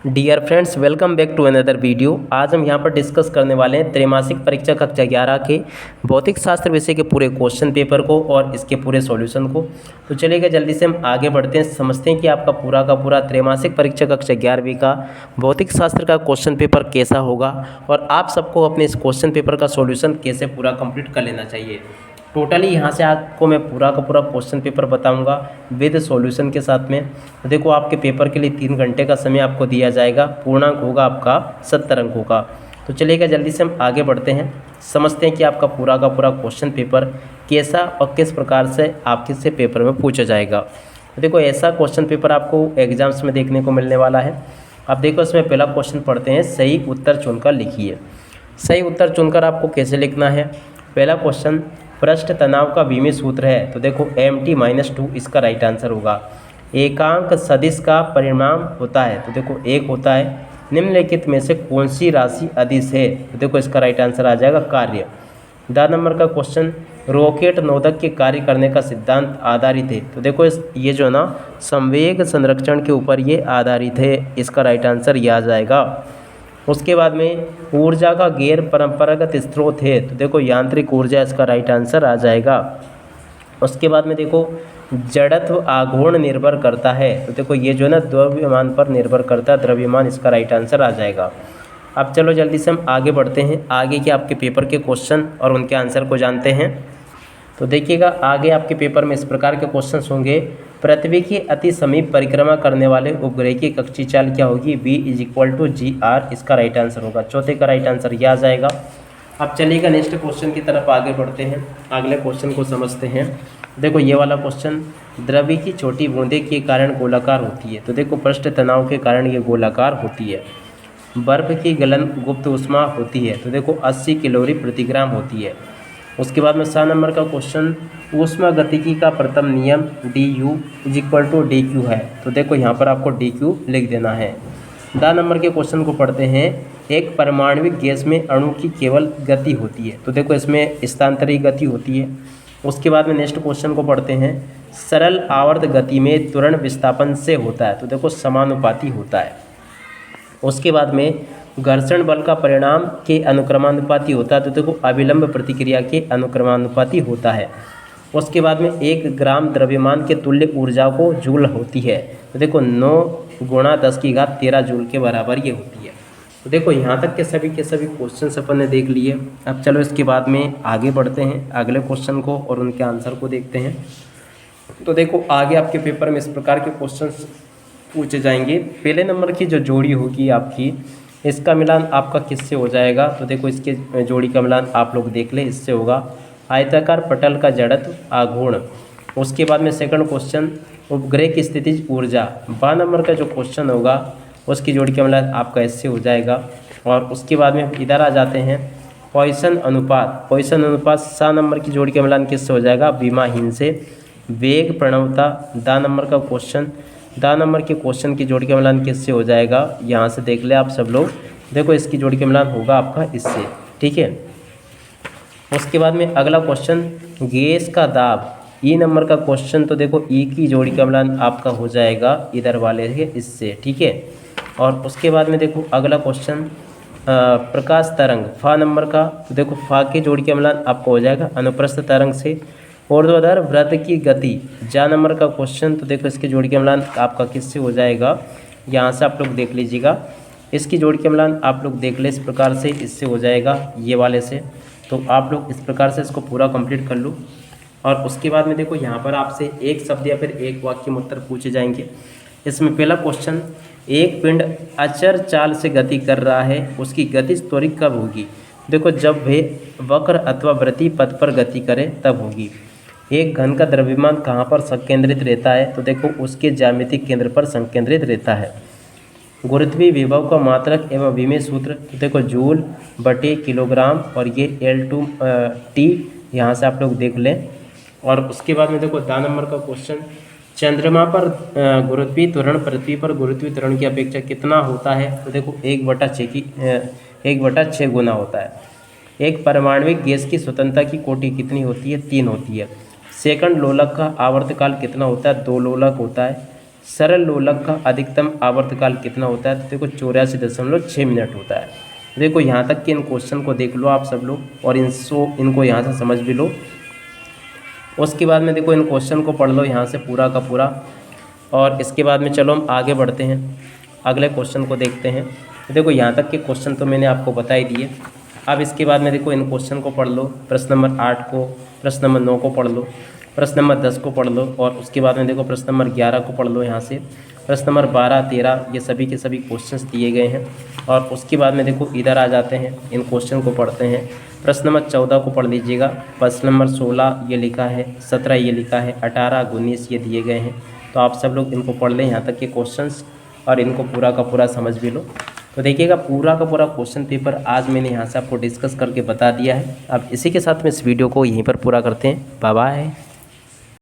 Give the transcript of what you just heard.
Dear friends, welcome back to another video. आज हम यहाँ पर डिस्कस करने वाले हैं त्रैमासिक परीक्षा कक्षा 11 के भौतिक शास्त्र विषय के पूरे क्वेश्चन पेपर को और इसके पूरे सॉल्यूशन को। तो चलिएगा जल्दी से हम आगे बढ़ते हैं, समझते हैं कि आपका पूरा का पूरा त्रैमासिक परीक्षा कक्षा 11वीं का भौतिक शास्त्र का क्वेश्चन पेपर कैसा होगा और आप सबको अपने इस क्वेश्चन पेपर का सॉल्यूशन कैसे पूरा कंप्लीट कर लेना चाहिए। टोटली यहाँ से आपको मैं पूरा का पूरा क्वेश्चन पेपर बताऊंगा विद सॉल्यूशन के साथ में। तो देखो, आपके पेपर के लिए 3 घंटे का समय आपको दिया जाएगा। पूर्णांक होगा आपका 70 अंकों का। तो चलिएगा जल्दी से हम आगे बढ़ते हैं, समझते हैं कि आपका पूरा का पूरा क्वेश्चन पेपर कैसा और किस प्रकार से आपके से पेपर में पूछा जाएगा। तो देखो, ऐसा क्वेश्चन पेपर आपको एग्जाम्स में देखने को मिलने वाला है। अब देखो, इसमें पहला क्वेश्चन पढ़ते हैं, सही उत्तर चुनकर लिखिए। सही उत्तर चुनकर आपको कैसे लिखना है। पहला क्वेश्चन, पृष्ठ तनाव का विमीय सूत्र है। तो देखो mt-2 इसका राइट आंसर होगा। एकांक सदिश का परिमाण होता है। तो देखो एक होता है। निम्नलिखित में से कौन सी राशि अदिश है। तो देखो इसका राइट आंसर आ जाएगा कार्य। 10 नंबर का क्वेश्चन, रॉकेट नोदक के कार्य करने का सिद्धांत आधारित है। तो देखो ये जो है ना, संवेग संरक्षण के ऊपर ये आधारित है। इसका राइट आंसर ये आ जाएगा। उसके बाद में ऊर्जा का गैर परंपरागत स्रोत है। तो देखो यांत्रिक ऊर्जा इसका राइट आंसर आ जाएगा। उसके बाद में देखो, जड़त्व आघूर्ण निर्भर करता है। तो देखो ये जो है ना, द्रव्यमान पर निर्भर करता है, द्रव्यमान इसका राइट आंसर आ जाएगा। अब चलो जल्दी से हम आगे बढ़ते हैं, आगे के आपके पेपर के क्वेश्चन और उनके आंसर को जानते हैं। तो देखिएगा, आगे आपके पेपर में इस प्रकार के क्वेश्चंस होंगे। पृथ्वी के अति समीप परिक्रमा करने वाले उपग्रह की कक्षीय चाल क्या होगी। V=GR इसका राइट आंसर होगा। चौथे का राइट आंसर यह आ जाएगा। अब चलिएगा नेक्स्ट क्वेश्चन की तरफ आगे बढ़ते हैं, अगले क्वेश्चन को समझते हैं। देखो ये वाला क्वेश्चन, द्रव्य की छोटी बूंदे के कारण गोलाकार होती है। तो देखो पृष्ठ तनाव के कारण ये गोलाकार होती है। बर्फ की गलन गुप्त ऊष्मा होती है। तो देखो 80 कैलोरी प्रति ग्राम होती है। उसके बाद में 7 नंबर का क्वेश्चन, ऊष्मागतिकी का प्रथम नियम du=dq है। तो देखो यहाँ पर आपको dq लिख देना है। 10 नंबर के क्वेश्चन को पढ़ते हैं। एक परमाणविक गैस में अणु की केवल गति होती है। तो देखो इसमें स्थानांतरित गति होती है। उसके बाद में नेक्स्ट क्वेश्चन को पढ़ते हैं। सरल आवर्त गति में त्वरण विस्थापन से होता है। तो देखो समानुपाती होता है। उसके बाद में घर्षण बल का परिणाम के अनुक्रमानुपाती होता है। तो देखो अविलंब प्रतिक्रिया के अनुक्रमानुपाती होता है। उसके बाद में 1 ग्राम द्रव्यमान के तुल्य ऊर्जा को जूल होती है। तो देखो 9 × 10⁻13 जूल के बराबर ये होती है। तो देखो यहाँ तक के सभी क्वेश्चन अपन ने देख लिए। अब चलो इसके बाद में आगे बढ़ते हैं, अगले क्वेश्चन को और उनके आंसर को देखते हैं। तो देखो आगे आपके पेपर में इस प्रकार के क्वेश्चन पूछे जाएंगे। पहले नंबर की जो जोड़ी होगी आपकी, इसका मिलान आपका किससे हो जाएगा। तो देखो इसके जोड़ी का मिलान आप लोग देख लें, इससे होगा आयताकार पटल का जड़त्व आघूर्ण। उसके बाद में सेकंड क्वेश्चन, उपग्रह की स्थितिज ऊर्जा। 12 नंबर का जो क्वेश्चन होगा उसकी जोड़ी का मिलान आपका इससे हो जाएगा। और उसके बाद में इधर आ जाते हैं, पॉइसन अनुपात। पॉइसन अनुपात 7 नंबर की जोड़ी का मिलान किससे हो जाएगा, विमाहीन से। वेग प्रणवता 10 नंबर का क्वेश्चन, 10 नंबर के क्वेश्चन की जोड़ी का मिलान किससे हो जाएगा, यहाँ से देख ले आप सब लोग। देखो इसकी जोड़ी का मिलान होगा आपका इससे, ठीक है। उसके बाद में अगला क्वेश्चन, गैस का दाब। ई नंबर का क्वेश्चन, तो देखो ई की जोड़ी का मिलान आपका हो जाएगा इधर वाले से इससे, ठीक है। और उसके बाद में देखो अगला क्वेश्चन, प्रकाश तरंग फा नंबर का। तो देखो फा की जोड़ी का मिलान आपको हो जाएगा अनुप्रस्थ तरंग से। ऊर्ध्वाधर वृत्त की गति जा नंबर का क्वेश्चन, तो देखो इसकी जोड़ी का मिलान आपका किससे हो जाएगा, यहाँ से आप लोग देख लीजिएगा। इसकी जोड़ी का मिलान आप लोग देख ले इस प्रकार से, इससे हो जाएगा ये वाले से। तो आप लोग इस प्रकार से इसको पूरा कंप्लीट कर लो। और उसके बाद में देखो यहाँ पर आपसे एक शब्द या फिर एक वाक्य में उत्तर पूछे जाएंगे। इसमें पहला क्वेश्चन, एक पिंड अचर चाल से गति कर रहा है, उसकी गति त्वरित कब होगी। देखो जब वह वक्र अथवा वृत्तीय पथ पर गति करे तब होगी। एक घन का द्रव्यमान कहाँ पर संकेंद्रित रहता है। तो देखो उसके ज्यामितिक केंद्र पर संकेंद्रित रहता है। गुरुत्वीय विभव का मात्रक एवं विमीय सूत्र, तो देखो जूल बटे किलोग्राम और ये L2T यहाँ से आप लोग देख लें। और उसके बाद में देखो 10 नंबर का क्वेश्चन, चंद्रमा पर गुरुत्वीय त्वरण पृथ्वी पर गुरुत्वीय त्वरण की अपेक्षा कितना होता है। तो देखो 1/6 गुना होता है। एक परमाणविक गैस की स्वतंत्रता की कोटि कितनी होती है, 3 होती है। सेकंड लोलक का आवर्तकाल कितना होता है, 2 लोलक होता है। सरल लोलक का अधिकतम आवर्तकाल कितना होता है? तो देखो 84.6 मिनट होता है। देखो यहाँ तक कि इन क्वेश्चन को देख लो आप सब लोग और इनको यहाँ से समझ भी लो। उसके बाद में देखो इन क्वेश्चन को पढ़ लो यहाँ से पूरा का पूरा, और इसके बाद में चलो हम आगे बढ़ते हैं, अगले क्वेश्चन को देखते हैं। तो देखो यहाँ तक के क्वेश्चन तो मैंने आपको बता ही दिए। अब इसके बाद में देखो इन क्वेश्चन को पढ़ लो, प्रश्न नंबर 8 को, प्रश्न नंबर 9 को पढ़ लो, प्रश्न नंबर 10 को पढ़ लो, और उसके बाद में देखो प्रश्न नंबर 11 को पढ़ लो यहाँ से, प्रश्न नंबर 12, 13 ये सभी के सभी क्वेश्चंस दिए गए हैं। और उसके बाद में देखो इधर आ जाते हैं, इन क्वेश्चन को पढ़ते हैं। प्रश्न नंबर 14 को पढ़ लीजिएगा, प्रश्न नंबर 16 ये लिखा है, 17 ये लिखा है, 18, 19 ये दिए गए हैं। तो आप सब लोग इनको पढ़ लें यहाँ तक के क्वेश्चंस और इनको पूरा का पूरा समझ भी लो। तो देखिएगा पूरा का पूरा क्वेश्चन पेपर आज मैंने यहाँ से आपको डिस्कस करके बता दिया है। अब इसी के साथ में इस वीडियो को यहीं पर पूरा करते हैं। Bye bye.